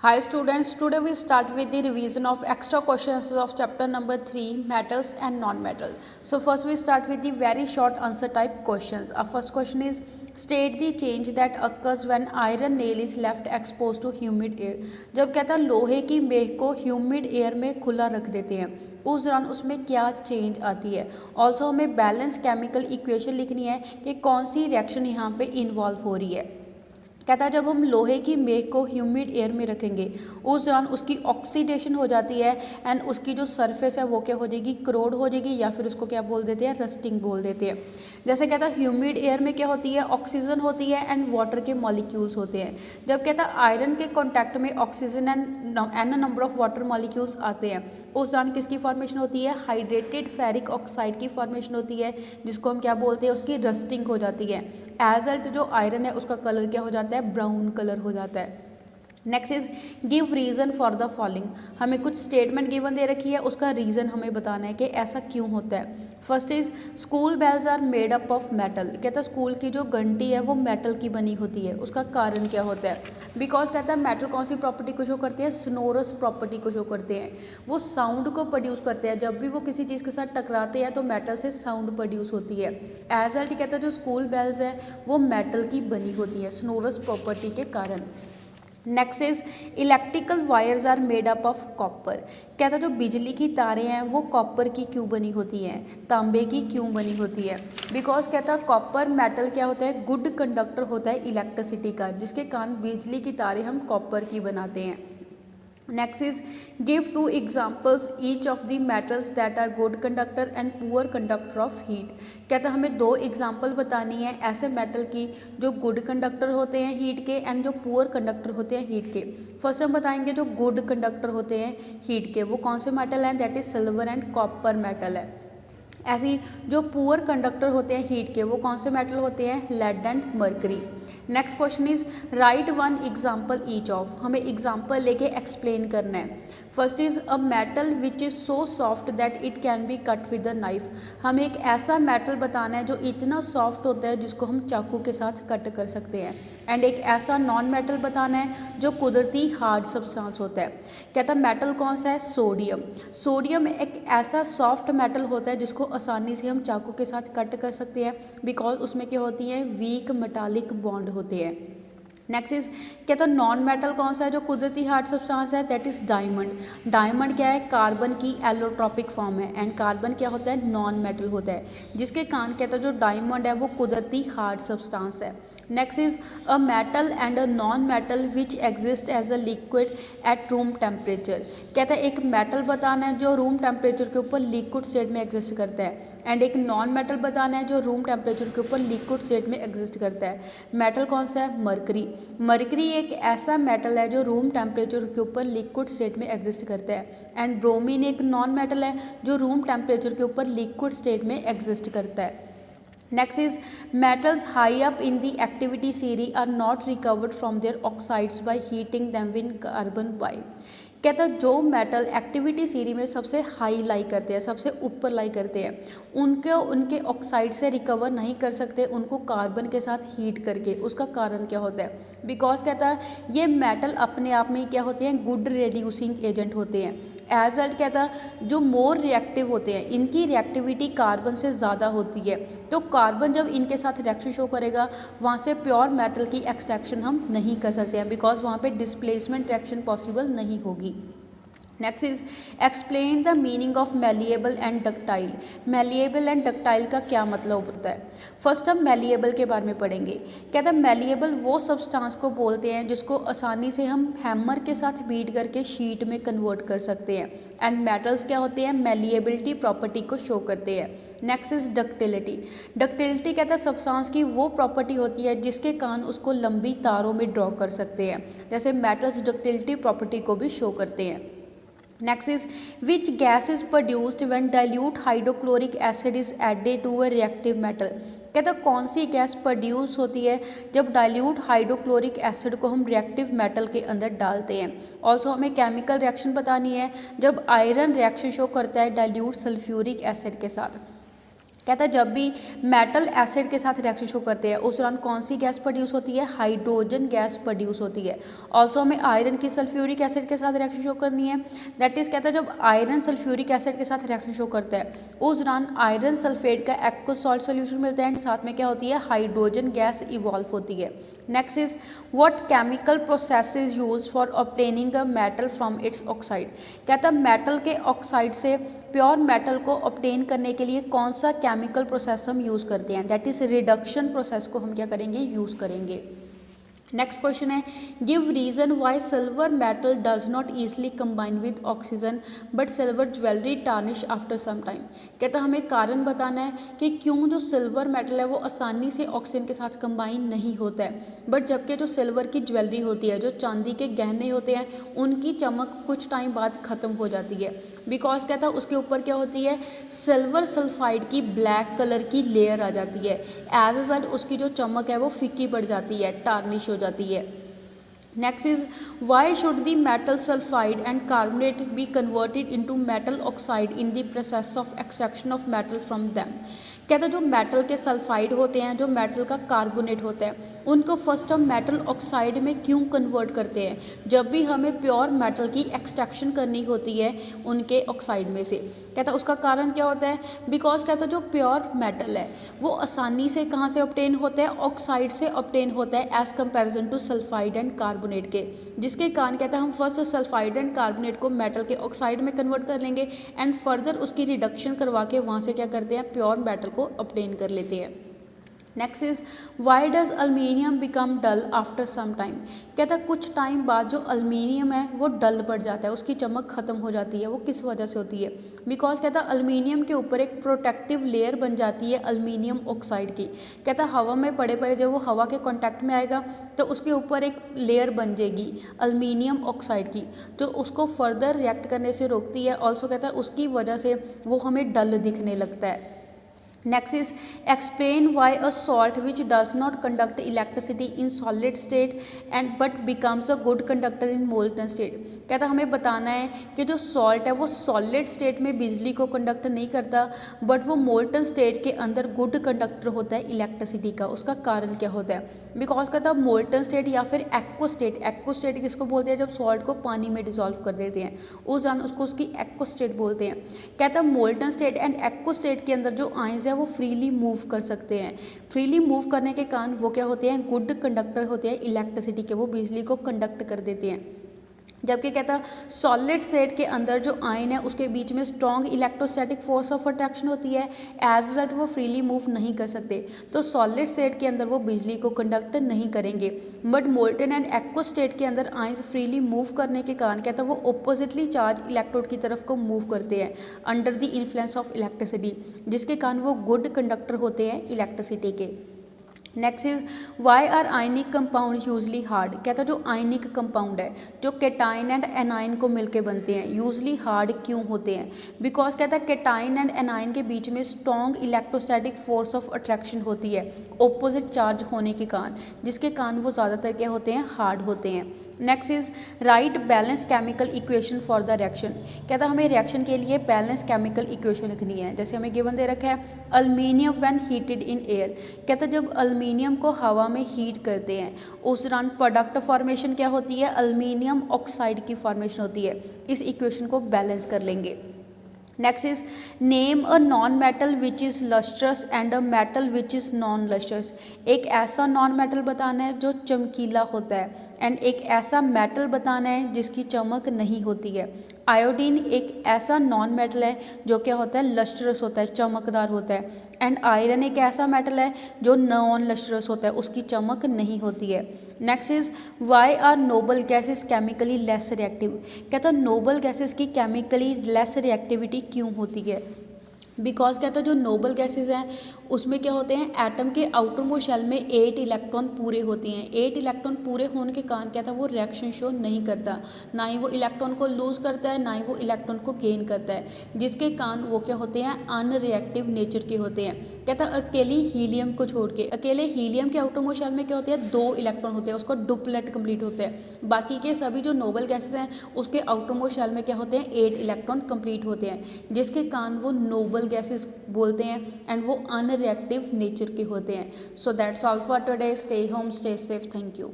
Hi students, today we start with the revision of extra questions of chapter number 3 metals and non-metal. So first we start with the very short answer type questions. Our first question is state the change that occurs when iron nail is left exposed to humid air. जब कहता है लोहे की मेख को humid air में खुला रख देते हैं उस दौरान उसमें क्या चेंज आती है. ऑल्सो हमें बैलेंस केमिकल इक्वेशन लिखनी है कि कौन सी रिएक्शन यहाँ पे इन्वॉल्व हो रही है. कहता है जब हम लोहे की मेख को ह्यूमिड एयर में रखेंगे उस दौरान उसकी ऑक्सीडेशन हो जाती है एंड उसकी जो सरफेस है वो क्या हो जाएगी, करोड हो जाएगी, या फिर उसको क्या बोल देते हैं, रस्टिंग बोल देते हैं. जैसे कहता है ह्यूमिड एयर में क्या होती है, ऑक्सीजन होती है एंड वाटर के मॉलिक्यूल्स होते हैं. जब कहता है आयरन के कॉन्टैक्ट में oxygen and number of water molecules आते हैं उस दौरान किसकी फॉर्मेशन होती है, हाइड्रेटेड फेरिक ऑक्साइड की फॉर्मेशन होती है जिसको हम क्या बोलते हैं, उसकी रस्टिंग हो जाती है. एज अल्ट जो आयरन है उसका कलर क्या हो जाता है, ब्राउन कलर हो जाता है. Next is give reason for the following. हमें कुछ स्टेटमेंट गिवन दे रखी है, उसका रीज़न हमें बताना है कि ऐसा क्यों होता है. First is school bells are made up of metal. कहता है स्कूल की जो घंटी है वो मेटल की बनी होती है. उसका कारण क्या होता है, बिकॉज कहता है मेटल कौन सी प्रॉपर्टी को शो करते हैं, सोनोरस प्रॉपर्टी को शो करते हैं. वो साउंड को प्रोड्यूस करते हैं. जब भी वो किसी चीज़ के साथ टकराते हैं तो मेटल से साउंड प्रोड्यूस होती है. एज अल्ट कहता है जो स्कूल बेल्स है वो मेटल की बनी होती है सोनोरस प्रॉपर्टी के कारण. Next is electrical wires are made up of copper. कहता है जो बिजली की तारें हैं वो कॉपर की क्यों बनी होती हैं, तांबे की क्यों बनी होती है. बिकॉज कहता है कॉपर मेटल क्या होता है, गुड कंडक्टर होता है इलेक्ट्रिसिटी का, जिसके कारण बिजली की तारें हम कॉपर की बनाते हैं. Next is give two examples each of the metals that are good conductor and poor conductor of heat. कहता है हमें दो एग्जाम्पल बतानी है ऐसे मेटल की जो गुड कंडक्टर होते हैं हीट के एंड जो पुअर कंडक्टर होते हैं हीट के. फर्स्ट हम बताएंगे जो गुड कंडक्टर होते हैं हीट के वो कौन से मेटल हैं, that is silver and copper metal है. ऐसी जो पुअर कंडक्टर होते हैं हीट के वो कौन से मेटल होते हैं, lead and mercury. Next question is write one example each of. हमें एग्जाम्पल लेके एक्सप्लेन करना है. First is a metal which is so soft that it can be cut with the knife. हमें एक ऐसा मेटल बताना है जो इतना सॉफ्ट होता है जिसको हम चाकू के साथ कट कर सकते हैं. एंड एक ऐसा नॉन मेटल बताना है जो कुदरती हार्ड सब्सटेंस होता है. कहता है मेटल कौन सा है, सोडियम. सोडियम एक ऐसा सॉफ्ट मेटल होता है जिसको आसानी से हम चाकू के साथ कट कर सकते हैं बिकॉज उसमें क्या होती है, वीक मेटालिक बॉन्ड होते हैं. नेक्स्ट इज कहता है नॉन मेटल कौन सा है जो कुदरती हार्ड सब्सटेंस है, दैट इज डायमंड. डायमंड क्या है, कार्बन की एलोट्रॉपिक फॉर्म है एंड कार्बन क्या होता है, नॉन मेटल होता है, जिसके कारण कहता है जो डायमंड है वो कुदरती हार्ड सब्सटेंस है. Next is a metal and a non metal which exist as a liquid at room temperature. कहता है एक मेटल बताना है जो रूम टेम्परेचर के ऊपर लिक्विड स्टेट में एग्जिस्ट करता है एंड एक नॉन मेटल बताना है जो रूम टेम्परेचर के ऊपर लिक्विड स्टेट में एग्जिस्ट करता है. मेटल कौन सा है, मरकरी. मरकरी एक ऐसा मेटल है जो रूम टेम्परेचर के ऊपर लिक्विड स्टेट में एग्जिस्ट करता है एंड ब्रोमीन एक नॉन मेटल है जो रूम टेम्परेचर के ऊपर लिक्विड स्टेट में एग्जिस्ट करता है. Next is metals high up in the activity series are not recovered from their oxides by heating them with carbon by. कहता है जो मेटल एक्टिविटी सीरी में सबसे हाई लाई करते हैं, सबसे ऊपर लाई करते हैं, उनके ऑक्साइड से रिकवर नहीं कर सकते उनको कार्बन के साथ हीट करके. उसका कारण क्या होता है, बिकॉज कहता है ये मेटल अपने आप में क्या होते हैं, गुड रेड्यूसिंग एजेंट होते हैं. एज अल्ट कहता है जो मोर रिएक्टिव होते हैं इनकी रिएक्टिविटी कार्बन से ज़्यादा होती है. तो कार्बन जब इनके साथ रिएक्शन शो करेगा वहाँ से प्योर मेटल की एक्सट्रैक्शन हम नहीं कर सकते हैं बिकॉज वहाँ पे डिस्प्लेसमेंट रिएक्शन पॉसिबल नहीं होगी. Next is explain the meaning of malleable and ductile. Malleable and ductile का क्या मतलब होता है. फर्स्ट हम मेलिएबल के बारे में पढ़ेंगे. कहता है मेलिएबल वो सब्सटेंस को बोलते हैं जिसको आसानी से हम हैमर के साथ बीट करके शीट में कन्वर्ट कर सकते हैं एंड मेटल्स क्या होते हैं, मेलिएबिलिटी प्रॉपर्टी को शो करते हैं. Next is ductility. डक्टिलिटी कहता है सब्सटेंस की वो प्रॉपर्टी होती है जिसके कारण उसको लंबी तारों में ड्रॉ कर सकते हैं, जैसे मेटल्स डक्टिलिटी प्रॉपर्टी को भी शो करते हैं. Next is which gas is produced when dilute hydrochloric acid is added to a reactive metal. कहता है कौन सी गैस प्रोड्यूस होती है जब डाइल्यूट हाइड्रोक्लोरिक एसिड को हम रिएक्टिव मेटल के अंदर डालते हैं. ऑल्सो हमें केमिकल रिएक्शन बतानी है जब आयरन रिएक्शन शो करता है डाइल्यूट सल्फ्यूरिक एसिड के साथ. कहता है जब भी मेटल एसिड के साथ रिएक्शन शो करते हैं उस दौरान कौन सी गैस प्रोड्यूस होती है, हाइड्रोजन गैस प्रोड्यूस होती है। ऑल्सो हमें आयरन की सल्फ्यूरिक एसिड के साथ रिएक्शन शो करनी है, दैट इज कहता है जब आयरन सल्फ्यूरिक एसिड के साथ रिएक्शन शो करता है उस दौरान आयरन सल्फेट का एक्वस सॉल्ट सोल्यूशन मिलता है एंड साथ में क्या होती है, हाइड्रोजन गैस इवॉल्व होती है। Next is what chemical process is use for obtaining a metal from its oxide. कहता है मेटल के ऑक्साइड से प्योर मेटल को ऑब्टेन करने के लिए कौन सा केमिकल प्रोसेस हम यूज़ करते हैं, दैट इज रिडक्शन प्रोसेस को हम क्या करेंगे, यूज़ करेंगे। नेक्स्ट क्वेश्चन है give reason why silver metal does not easily combine with oxygen but silver jewellery tarnish after some time. कहता हमें कारण बताना है कि क्यों जो सिल्वर मेटल है वो आसानी से ऑक्सीजन के साथ कंबाइन नहीं होता है, बट जबकि जो सिल्वर की ज्वेलरी होती है, जो चांदी के गहने होते हैं, उनकी चमक कुछ टाइम बाद ख़त्म हो जाती है। बिकॉज कहता है उसके ऊपर क्या होती है, सिल्वर सल्फाइड की ब्लैक कलर की लेयर आ जाती है, एज अ रिजल्ट उसकी जो चमक है वो फीकी पड़ जाती है, टार्निश हो जाती है। Next is why should the metal sulphide and carbonate be converted into metal oxide in the process of extraction of metal from them. कहते हैं जो मेटल के सल्फाइड होते हैं, जो मेटल का कार्बोनेट होता है, उनको फर्स्ट हम मेटल ऑक्साइड में क्यों कन्वर्ट करते हैं, जब भी हमें प्योर मेटल की एक्सट्रैक्शन करनी होती है उनके ऑक्साइड में से। कहता है उसका कारण क्या होता है, बिकॉज कहता है जो प्योर मेटल है वो आसानी से कहाँ से ऑब्टेन होता है, ऑक्साइड से ऑब्टेन होता है as comparison to sulphide and carbonate के, जिसके कारण कहता है हम फर्स्ट सल्फाइड एंड कार्बोनेट को मेटल के ऑक्साइड में कन्वर्ट कर लेंगे एंड फर्दर उसकी रिडक्शन करवा के वहाँ से क्या करते हैं, प्योर मेटल को ऑब्टेन कर लेते हैं। Next is why does aluminium become dull after some time. कहता है कुछ टाइम बाद जो अल्मीनियम है वो डल पड़ जाता है, उसकी चमक खत्म हो जाती है। वो किस वजह से होती है, बिकॉज कहता है अल्मीनियम के ऊपर एक प्रोटेक्टिव लेयर बन जाती है अल्मीनियम ऑक्साइड की। कहता है हवा में पड़े पड़े जब वो हवा के कॉन्टैक्ट में आएगा तो उसके ऊपर एक लेयर बन जाएगी अल्मीनियम ऑक्साइड की, जो उसको फर्दर रिएक्ट करने से रोकती है। ऑल्सो कहता है उसकी वजह से वो हमें डल दिखने लगता है। Next is explain why a salt which does not conduct electricity in solid state and but becomes a good conductor in molten state. कहता हमें बताना है कि जो सॉल्ट है वो सॉलिड स्टेट में बिजली को कंडक्ट नहीं करता, बट वो मोल्टन स्टेट के अंदर गुड कंडक्टर होता है इलेक्ट्रिसिटी का। उसका कारण क्या होता है, बिकॉज कहता है मोल्टन स्टेट या फिर एक्व स्टेट, एक्व स्टेट किसको बोलते हैं, जब सॉल्ट को पानी में डिजोल्व कर देते हैं उस दौरान उसको उसकी एक्व स्टेट बोलते हैं। कहता है molten state and aqueous state के अंदर जो आयंस वो फ्रीली मूव कर सकते हैं। फ्रीली मूव करने के कारण वो क्या होते हैं, गुड कंडक्टर होते हैं इलेक्ट्रिसिटी के, वो बिजली को कंडक्ट कर देते हैं। जबकि कहता है सॉलिड स्टेट के अंदर जो आयन है उसके बीच में strong electrostatic force of attraction होती है, एज रिजल्ट वो फ्रीली मूव नहीं कर सकते, तो सॉलिड स्टेट के अंदर वो बिजली को कंडक्ट नहीं करेंगे। But molten and aqueous state के अंदर आयंस फ्रीली मूव करने के कारण कहता है वो ऑपोजिटली चार्ज इलेक्ट्रोड की तरफ को मूव करते हैं under the influence of electricity, जिसके कारण वो गुड कंडक्टर होते हैं इलेक्ट्रिसिटी के। Next is why are ionic compound usually hard. कहता है जो आयनिक कंपाउंड है, जो केटाइन एंड एनाइन को मिलके बनते हैं, यूजली हार्ड क्यों होते हैं, बिकॉज कहता है केटाइन एंड एनाइन के बीच में strong electrostatic force of attraction होती है ऑपोजिट चार्ज होने के कारण, जिसके कारण वो ज़्यादातर क्या होते हैं, हार्ड होते हैं। Next is right balance chemical equation for the reaction. कहता है हमें रिएक्शन के लिए बैलेंस केमिकल इक्वेशन लिखनी है। जैसे हमें गिवन दे रखा है aluminium when heated in air. कहता है जब अल्मीनियम को हवा में हीट करते हैं उस दौरान प्रोडक्ट फॉर्मेशन क्या होती है, अल्मीनियम ऑक्साइड की फॉर्मेशन होती है। इस इक्वेशन को बैलेंस कर लेंगे। Next is name a non metal which is lustrous and a metal which is non lustrous. एक ऐसा नॉन मेटल बताना है जो चमकीला होता है एंड एक ऐसा मेटल बताना है जिसकी चमक नहीं होती है। आयोडीन एक ऐसा नॉन मेटल है जो क्या होता है, लस्ट्रस होता है, चमकदार होता है। एंड आयरन एक ऐसा मेटल है जो नॉन लस्ट्रस होता है, उसकी चमक नहीं होती है। Next is why are noble gases chemically less reactive. कहता है नोबल गैसेस की केमिकली लेस रिएक्टिविटी क्यों होती है, बिकॉज कहता है जो नोबल गैसेस हैं उसमें क्या होते हैं, एटम के आउटर मोस्ट शेल में 8 इलेक्ट्रॉन पूरे होते हैं। 8 इलेक्ट्रॉन पूरे होने के कारण कहता है वो रिएक्शन शो नहीं करता, ना ही वो इलेक्ट्रॉन को लूज़ करता है ना ही वो इलेक्ट्रॉन को गेन करता है, जिसके कारण वो क्या होते हैं, अनरिएक्टिव नेचर के होते हैं। कहता है अकेले हीलियम को छोड़ के, अकेले हीलियम के आउटर मोस्ट शेल में क्या होते हैं, 2 इलेक्ट्रॉन होते हैं, उसका डुप्लेट कंप्लीट होता है। बाकी के सभी जो नोबल गैसेस हैं उसके आउटर मोस्ट शेल में क्या होते हैं, 8 इलेक्ट्रॉन कंप्लीट होते हैं, जिसके कारण वो नोबल गैसेस बोलते हैं एंड वो अनरिएक्टिव नेचर के होते हैं। So that's all for today. Stay home, stay safe, thank you.